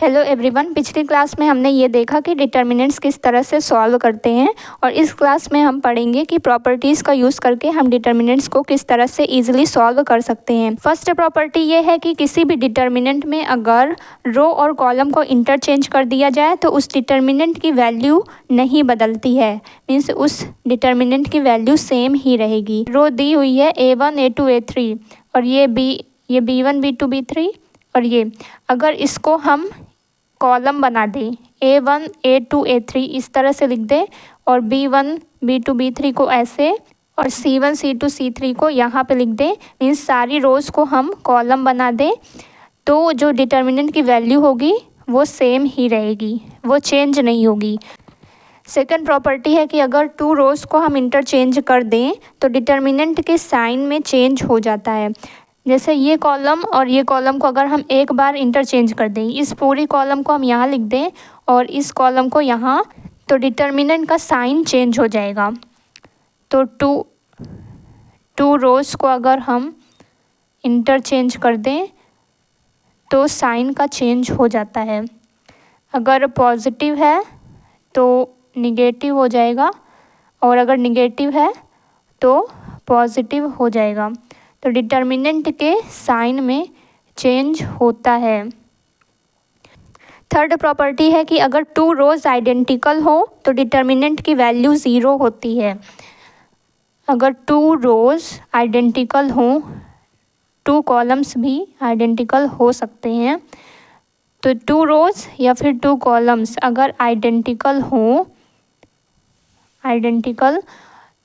Hello everyone, पिछली class में हमने ये देखा कि डिटर्मिनेंट्स किस तरह से सॉल्व करते हैं और इस क्लास में हम पढ़ेंगे कि प्रॉपर्टीज़ का यूज़ करके हम डिटर्मिनेंट्स को किस तरह से इजीली सॉल्व कर सकते हैं। फर्स्ट प्रॉपर्टी ये है कि किसी भी डिटर्मिनेंट में अगर रो और कॉलम को इंटरचेंज कर दिया जाए तो उस डिटर्मिनेंट की वैल्यू नहीं बदलती है, मीन्स उस डिटर्मिनेंट की वैल्यू सेम ही रहेगी। रो दी हुई है A1 A2 A3 और ये B1 B2 B3 और ये अगर इसको हम कॉलम बना दें A1 A2 A3 इस तरह से लिख दें और B1 B2 B3 को ऐसे और C1 C2 C3 को यहाँ पे लिख दें, मीन्स सारी रोज़ को हम कॉलम बना दें तो जो डिटर्मिनेंट की वैल्यू होगी वो सेम ही रहेगी, वो चेंज नहीं होगी। सेकंड प्रॉपर्टी है कि अगर टू रोज़ को हम इंटरचेंज कर दें तो डिटर्मिनेंट के साइन में चेंज हो जाता है। जैसे ये कॉलम और ये कॉलम को अगर हम एक बार इंटरचेंज कर दें, इस पूरी कॉलम को हम यहाँ लिख दें और इस कॉलम को यहाँ, तो डिटर्मिनेंट का साइन चेंज हो जाएगा। तो टू रोज़ को अगर हम इंटरचेंज कर दें तो साइन का चेंज हो जाता है। अगर पॉजिटिव है तो निगेटिव हो जाएगा और अगर निगेटिव है तो पॉजिटिव हो जाएगा। तो डिटर्मिनेंट के साइन में चेंज होता है। थर्ड प्रॉपर्टी है कि अगर टू रोज़ आइडेंटिकल हो तो डिटर्मिनेंट की वैल्यू ज़ीरो होती है। अगर टू रोज़ आइडेंटिकल हो, टू कॉलम्स भी आइडेंटिकल हो सकते हैं, तो टू रोज़ या फिर टू कॉलम्स अगर आइडेंटिकल हो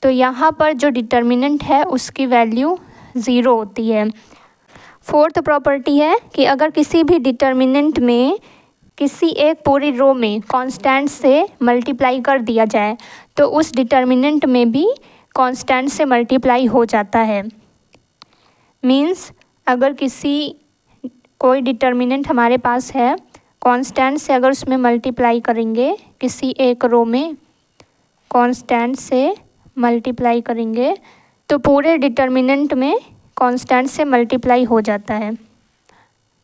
तो यहाँ पर जो डिटर्मिनेंट है उसकी वैल्यू ज़ीरो होती है। फोर्थ प्रॉपर्टी है कि अगर किसी भी डिटर्मिनेंट में किसी एक पूरी रो में कांस्टेंट से मल्टीप्लाई कर दिया जाए तो उस डिटर्मिनेंट में भी कांस्टेंट से मल्टीप्लाई हो जाता है। मीन्स अगर कोई डिटर्मिनेंट हमारे पास है, कांस्टेंट से अगर उसमें मल्टीप्लाई करेंगे, किसी एक रो में कांस्टेंट से मल्टीप्लाई करेंगे तो पूरे डिटर्मिनेंट में कांस्टेंट से मल्टीप्लाई हो जाता है।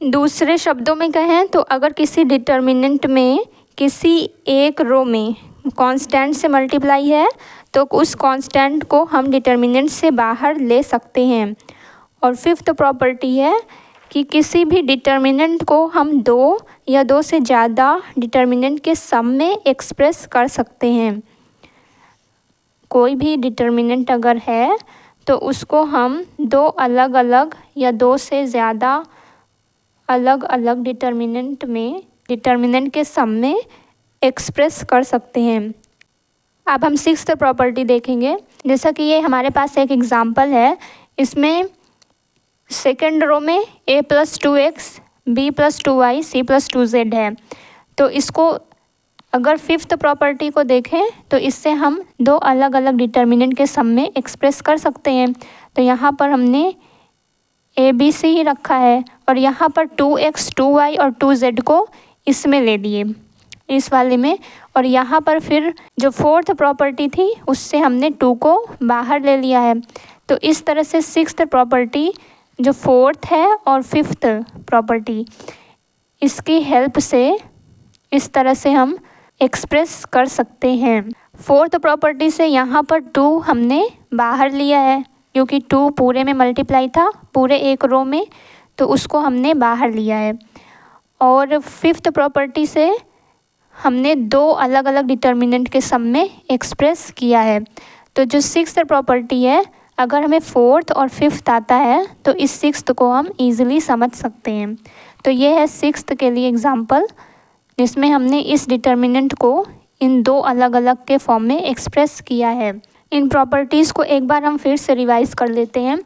दूसरे शब्दों में कहें तो अगर किसी डिटर्मिनेंट में किसी एक रो में कांस्टेंट से मल्टीप्लाई है तो उस कांस्टेंट को हम डिटर्मिनेंट से बाहर ले सकते हैं। और फिफ्थ प्रॉपर्टी है कि किसी भी डिटर्मिनेंट को हम दो या दो से ज़्यादा डिटर्मिनेंट के सम में एक्सप्रेस कर सकते हैं। कोई भी डिटर्मिनेंट अगर है तो उसको हम दो अलग अलग या दो से ज़्यादा अलग अलग डिटर्मिनेंट के सम में एक्सप्रेस कर सकते हैं। अब हम सिक्स्थ प्रॉपर्टी देखेंगे। जैसा कि ये हमारे पास एक एग्जांपल है, इसमें सेकंड रो में A+2x B+2y C+2z है। तो इसको अगर फिफ्थ प्रॉपर्टी को देखें तो इससे हम दो अलग अलग डिटर्मिनेंट के सम में एक्सप्रेस कर सकते हैं। तो यहाँ पर हमने ABC ही रखा है और यहाँ पर 2x 2y और 2z को इसमें ले लिए, इस वाले में, और यहाँ पर फिर जो फोर्थ प्रॉपर्टी थी उससे हमने 2 को बाहर ले लिया है। तो इस तरह से सिक्स्थ प्रॉपर्टी, जो फोर्थ है और फिफ्थ प्रॉपर्टी, इसकी हेल्प से इस तरह से हम एक्सप्रेस कर सकते हैं। फोर्थ प्रॉपर्टी से यहाँ पर 2 हमने बाहर लिया है क्योंकि 2 पूरे में मल्टीप्लाई था, पूरे एक रो में, तो उसको हमने बाहर लिया है। और फिफ्थ प्रॉपर्टी से हमने दो अलग अलग डिटर्मिनेंट के सम में एक्सप्रेस किया है। तो जो सिक्स्थ प्रॉपर्टी है, अगर हमें फोर्थ और फिफ्थ आता है तो इस सिक्स्थ को हम ईज़िली समझ सकते हैं। तो ये है सिक्स्थ के लिए एग्जाम्पल, जिसमें हमने इस डिटर्मिनेंट को इन दो अलग अलग के फॉर्म में एक्सप्रेस किया है। इन प्रॉपर्टीज़ को एक बार हम फिर से रिवाइज़ कर लेते हैं।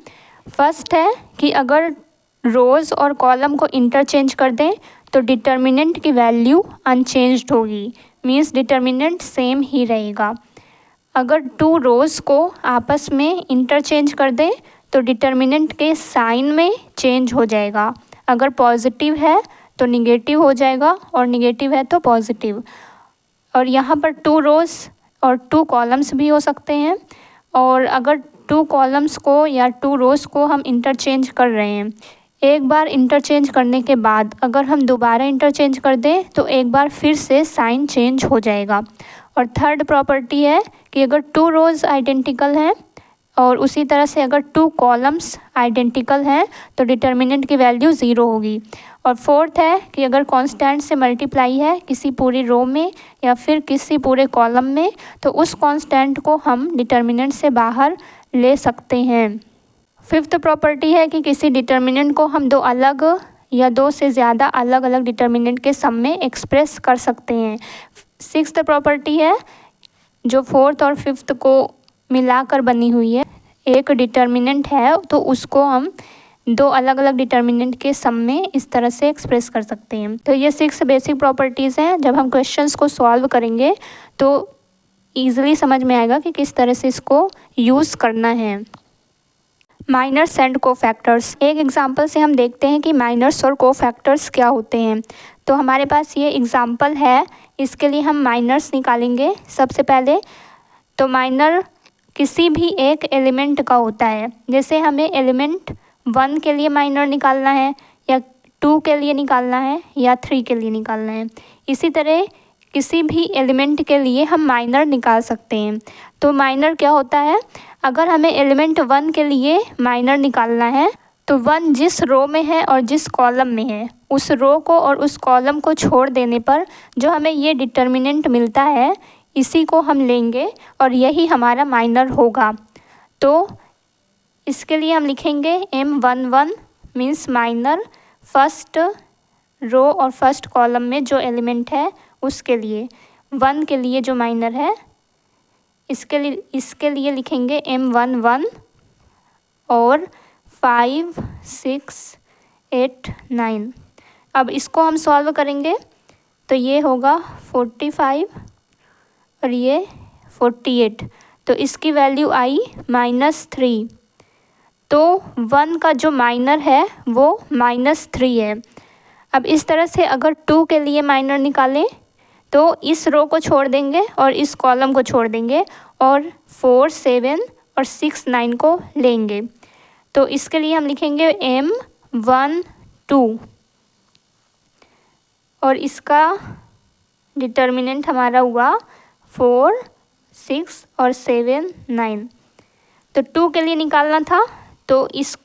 फर्स्ट है कि अगर रोज़ और कॉलम को इंटरचेंज कर दें तो डिटर्मिनेंट की वैल्यू अनचेंज्ड होगी, मीन्स डिटर्मिनेंट सेम ही रहेगा। अगर टू रोज़ को आपस में इंटरचेंज कर दें तो डिटर्मिनेंट के साइन में चेंज हो जाएगा। अगर पॉजिटिव है तो निगेटिव हो जाएगा और निगेटिव है तो पॉजिटिव। और यहाँ पर टू रोज़ और टू कॉलम्स भी हो सकते हैं, और अगर टू कॉलम्स को या टू रोज़ को हम इंटरचेंज कर रहे हैं, एक बार इंटरचेंज करने के बाद अगर हम दोबारा इंटरचेंज कर दें तो एक बार फिर से साइन चेंज हो जाएगा। और थर्ड प्रॉपर्टी है कि अगर 2 रोज़ आइडेंटिकल हैं और उसी तरह से अगर 2 कॉलम्स आइडेंटिकल हैं तो डिटर्मिनेंट की वैल्यू 0 होगी। और फोर्थ है कि अगर कांस्टेंट से मल्टीप्लाई है किसी पूरी रो में या फिर किसी पूरे कॉलम में तो उस कांस्टेंट को हम डिटर्मिनेंट से बाहर ले सकते हैं। फिफ्थ प्रॉपर्टी है कि किसी डिटर्मिनेंट को हम 2 अलग या 2 से ज़्यादा अलग अलग डिटर्मिनेंट के सम में एक्सप्रेस कर सकते हैं। सिक्स्थ प्रॉपर्टी है जो फोर्थ और फिफ्थ को मिलाकर बनी हुई है। एक डिटर्मिनेंट है तो उसको हम 2 अलग अलग डिटर्मिनेंट के सम में इस तरह से एक्सप्रेस कर सकते हैं। तो ये 6 बेसिक प्रॉपर्टीज़ हैं। जब हम क्वेश्चंस को सॉल्व करेंगे तो ईज़िली समझ में आएगा कि किस तरह से इसको यूज़ करना है। Minors and cofactors. एक एग्जांपल से हम देखते हैं कि माइनर्स और कोफैक्टर्स क्या होते हैं। तो हमारे पास ये एग्जांपल है, इसके लिए हम माइनर्स निकालेंगे। सबसे पहले तो माइनर किसी भी एक एलिमेंट का होता है। जैसे हमें एलिमेंट 1 के लिए माइनर निकालना है या 2 के लिए निकालना है या 3 के लिए निकालना है। इसी तरह किसी भी एलिमेंट के लिए हम माइनर निकाल सकते हैं। तो माइनर क्या होता है, अगर हमें एलिमेंट 1 के लिए माइनर निकालना है तो 1 जिस रो में है और जिस कॉलम में है उस रो को और उस कॉलम को छोड़ देने पर जो हमें ये डिटर्मिनेंट मिलता है इसी को हम लेंगे और यही हमारा माइनर होगा। तो इसके लिए हम लिखेंगे M11 means minor first row और फर्स्ट कॉलम में जो एलिमेंट है उसके लिए। 1 के लिए जो माइनर है इसके लिए लिखेंगे M11 और 5, 6, 8, 9। अब इसको हम सॉल्व करेंगे तो ये होगा 45 और ये 48। तो इसकी वैल्यू आई -3। तो 1 का जो माइनर है वो -3 है। अब इस तरह से अगर 2 के लिए माइनर निकालें तो इस रो को छोड़ देंगे और इस कॉलम को छोड़ देंगे और 4, 7 और 6, 9 को लेंगे। तो इसके लिए हम लिखेंगे M12 और इसका डिटर्मिनेंट हमारा हुआ 4, 6 और 7, 9। तो 2 के लिए निकालना था तो इस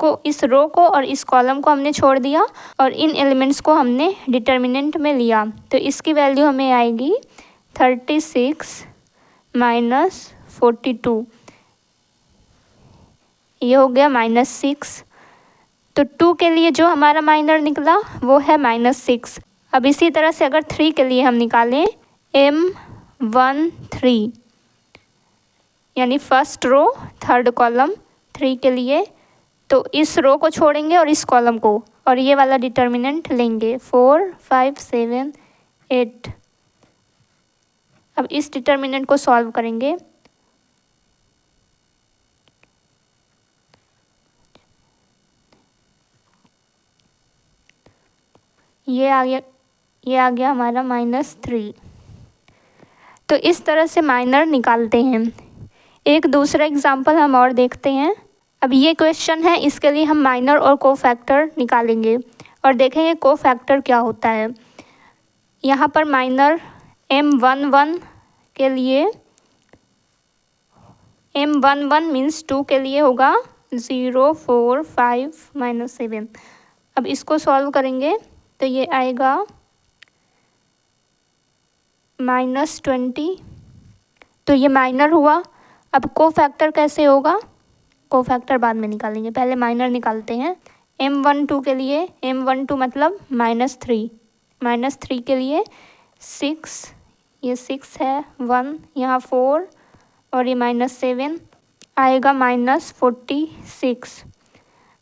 रो को और इस कॉलम को हमने छोड़ दिया और इन एलिमेंट्स को हमने डिटर्मिनेंट में लिया। तो इसकी वैल्यू हमें आएगी 36 - 42। ये हो गया -6। तो 2 के लिए जो हमारा माइनर निकला वो है -6। अब इसी तरह से अगर 3 के लिए हम निकालें M13 यानी फर्स्ट रो थर्ड कॉलम 3 के लिए, तो इस रो को छोड़ेंगे और इस कॉलम को और ये वाला डिटर्मिनेंट लेंगे 4, 5, 7, 8। अब इस डिटर्मिनेंट को सॉल्व करेंगे ये आ गया हमारा -3। तो इस तरह से माइनर निकालते हैं। एक दूसरा एग्जांपल हम और देखते हैं। अब ये क्वेश्चन है, इसके लिए हम माइनर और कोफैक्टर निकालेंगे और देखेंगे कोफैक्टर क्या होता है। यहाँ पर माइनर M11 के लिए M11 मीन्स 2 के लिए होगा 0, 4, 5 - 7। अब इसको सॉल्व करेंगे तो ये आएगा -20। तो ये माइनर हुआ। अब कोफैक्टर कैसे होगा, कोफैक्टर बाद में निकालेंगे, पहले माइनर निकालते हैं। M12 के लिए M12 मतलब -3 के लिए 6, ये 6 है, 1 यहाँ 4 और ये -7 आएगा -46।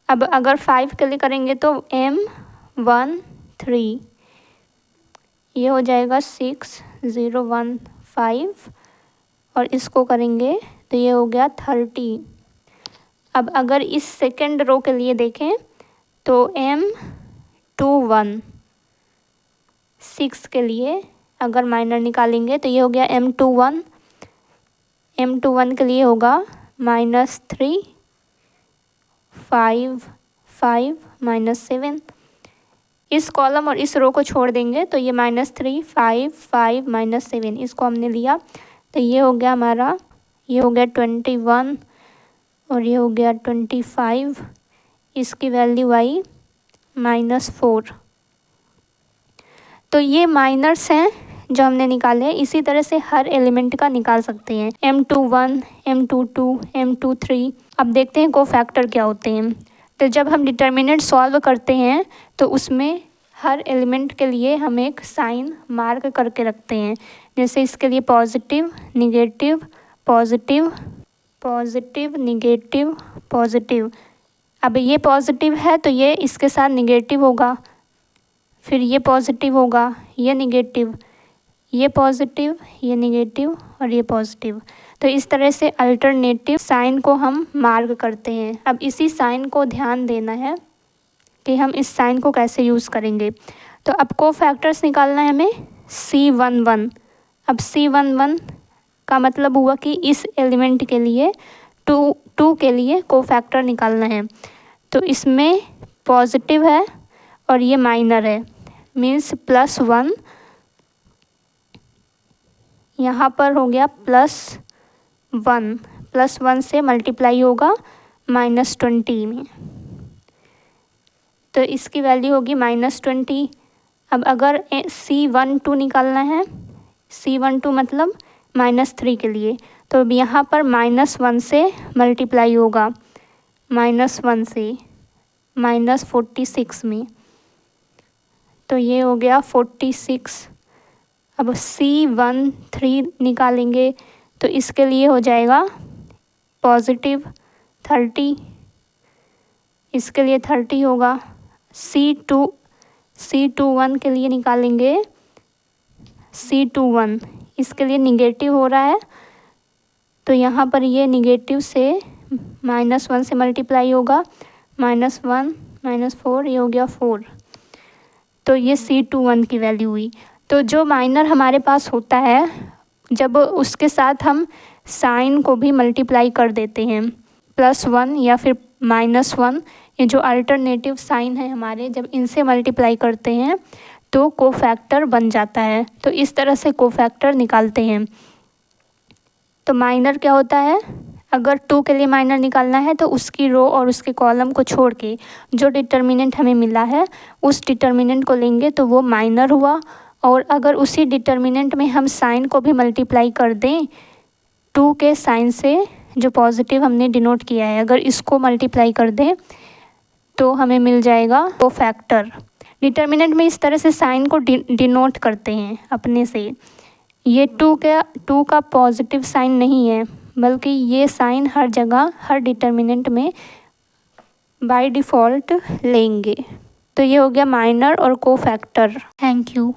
अब अगर 5 के लिए करेंगे तो M13 ये हो जाएगा 6, 0, 1, 5 और इसको करेंगे तो ये हो गया 30। अब अगर इस सेकेंड रो के लिए देखें तो M21 6 के लिए अगर माइनर निकालेंगे तो ये हो गया M21 के लिए होगा -3, 5, 5 -7। इस कॉलम और इस रो को छोड़ देंगे तो ये -3 5 5 -7 इसको हमने लिया, तो ये हो गया हमारा, ये हो गया 21 और ये हो गया 25। इसकी वैल्यू आई -4। तो ये माइनर्स हैं जो हमने निकाले। इसी तरह से हर एलिमेंट का निकाल सकते हैं, M21 M22 M23। अब देखते हैं कोफैक्टर क्या होते हैं। तो जब हम डिटर्मिनेंट सॉल्व करते हैं तो उसमें हर एलिमेंट के लिए हम एक साइन मार्क करके रखते हैं। जैसे इसके लिए positive negative positive positive negative positive. अब ये पॉजिटिव है तो ये इसके साथ निगेटिव होगा, फिर ये पॉजिटिव होगा, ये निगेटिव, ये पॉजिटिव, ये निगेटिव और ये पॉजिटिव। तो इस तरह से अल्टरनेटिव साइन को हम मार्क करते हैं। अब इसी साइन को ध्यान देना है कि हम इस साइन को कैसे यूज़ करेंगे। तो अब कोफैक्टर्स निकालना है हमें C11। अब C11 का मतलब हुआ कि इस एलिमेंट के लिए टू के लिए कोफैक्टर निकालना है। तो इसमें पॉजिटिव है और ये माइनर है, मीन्स +1, यहाँ पर हो गया +1, +1 से मल्टीप्लाई होगा -20 में, तो इसकी वैल्यू होगी -20। अब अगर C12 निकालना है, C12 मतलब -3 के लिए, तो अब यहाँ पर -1 से मल्टीप्लाई होगा -1 से -46 में, तो ये हो गया 46। अब C13 निकालेंगे तो इसके लिए हो जाएगा +30, इसके लिए 30 होगा। C21 के लिए निकालेंगे, C21 इसके लिए निगेटिव हो रहा है, तो यहाँ पर ये निगेटिव से -1 से मल्टीप्लाई होगा, -1 -4, ये हो गया 4। तो ये C21 की वैल्यू हुई। तो जो माइनर हमारे पास होता है, जब उसके साथ हम साइन को भी मल्टीप्लाई कर देते हैं, +1 या फिर -1, ये जो अल्टरनेटिव साइन है हमारे, जब इनसे मल्टीप्लाई करते हैं तो कोफैक्टर बन जाता है। तो इस तरह से कोफैक्टर निकालते हैं। तो माइनर क्या होता है, अगर 2 के लिए माइनर निकालना है तो उसकी रो और उसके कॉलम को छोड़ के जो डिटर्मिनेंट हमें मिला है उस डिटर्मिनेंट को लेंगे तो वो माइनर हुआ। और अगर उसी डिटर्मिनेंट में हम साइन को भी मल्टीप्लाई कर दें 2 के साइन से, जो पॉजिटिव हमने डिनोट किया है, अगर इसको मल्टीप्लाई कर दें तो हमें मिल जाएगा कोफैक्टर। डिटर्मिनेंट में इस तरह से साइन को डिनोट करते हैं अपने से। ये 2 का पॉजिटिव साइन नहीं है, बल्कि ये साइन हर जगह हर डिटर्मिनेंट में बाय डिफ़ॉल्ट लेंगे। तो ये हो गया माइनर और कोफैक्टर। Thank you.